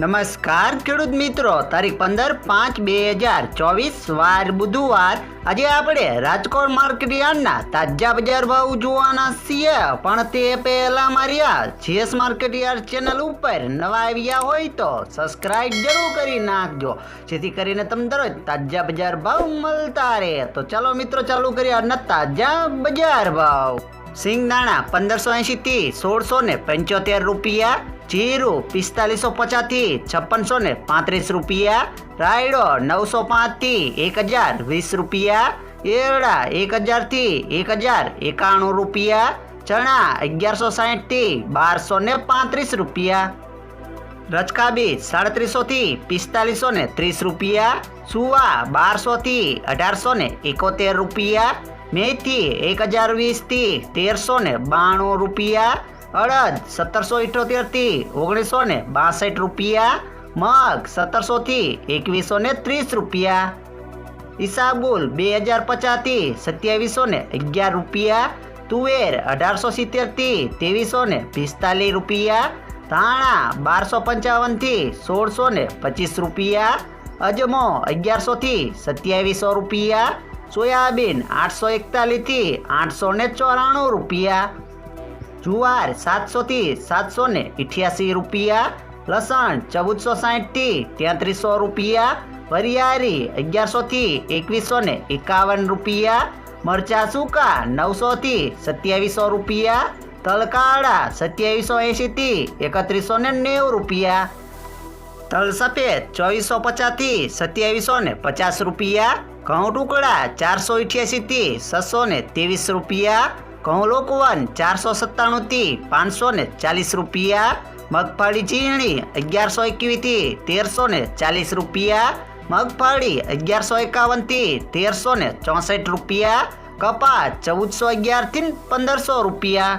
નમસ્કાર ખેડૂત મિત્રો, તારીખ 15/5/2024 વાર બુધવાર. આજે આપણે રાજકોટ માર્કેટ યાર્ડના તાજા બજાર ભાવ જોવાના છીએ. પણ તે પહેલા મારી આ જેએસ માર્કેટ યાર્ડ ચેનલ ઉપર નવા આવ્યા હોય તો સબસ્ક્રાઇબ જરૂર કરી નાખજો, જેથી કરીને તમને દરરોજ તાજા બજાર ભાવ મળતા રહે. તો ચાલો મિત્રો, ચાલુ કરીએ આજના તાજા બજાર ભાવ. સિંગદાણા 1580 થી 1675 રૂપિયા, જીરું 4550 થી 5635 રૂપિયા, રાયડો 905 થી 1020 રૂપિયા, એરડા 1000 થી 1091 રૂપિયા, ચણા 1160 થી 1235 રૂપિયા, રચકા બીજ 3700 થી 4530 રૂપિયા, સુવા 1200 થી 1871 રૂપિયા, મેથી 1020 થી 1392 રૂપિયા, અડદ 1778 થી 1962 રૂપિયા, મગ 1700 થી 2130 રૂપિયા, ઈસાબુલ 2050 થી 2711 રૂપિયા, તુવેર 1870 થી 2345 રૂપિયા, ધાણા 1255 થી 1625 રૂપિયા, અજમો 1100 થી 2700 રૂપિયા, સોયાબીન 841 થી 894 રૂપિયા, જુવાર 700 થી 788 રૂપિયા, લસણ 1460 થી 3300 રૂપિયા, વરિયાળી 1100 થી 2151 રૂપિયા, મરચા સૂકા 900 થી 2700 રૂપિયા, તલકાળા 2780 થી 3190 રૂપિયા, તલ સફેદ 2450 થી 2750 રૂપિયા, ઘઉં ટુકડા 488 થી 623 રૂપિયા, ઘઉં લોકવન 497 થી 540 રૂપિયા, મગફળી ઝીણી 1121 થી 1340 રૂપિયા, મગફળી 1151 થી 1364 રૂપિયા, કપાસ 1411 થી 1500 રૂપિયા.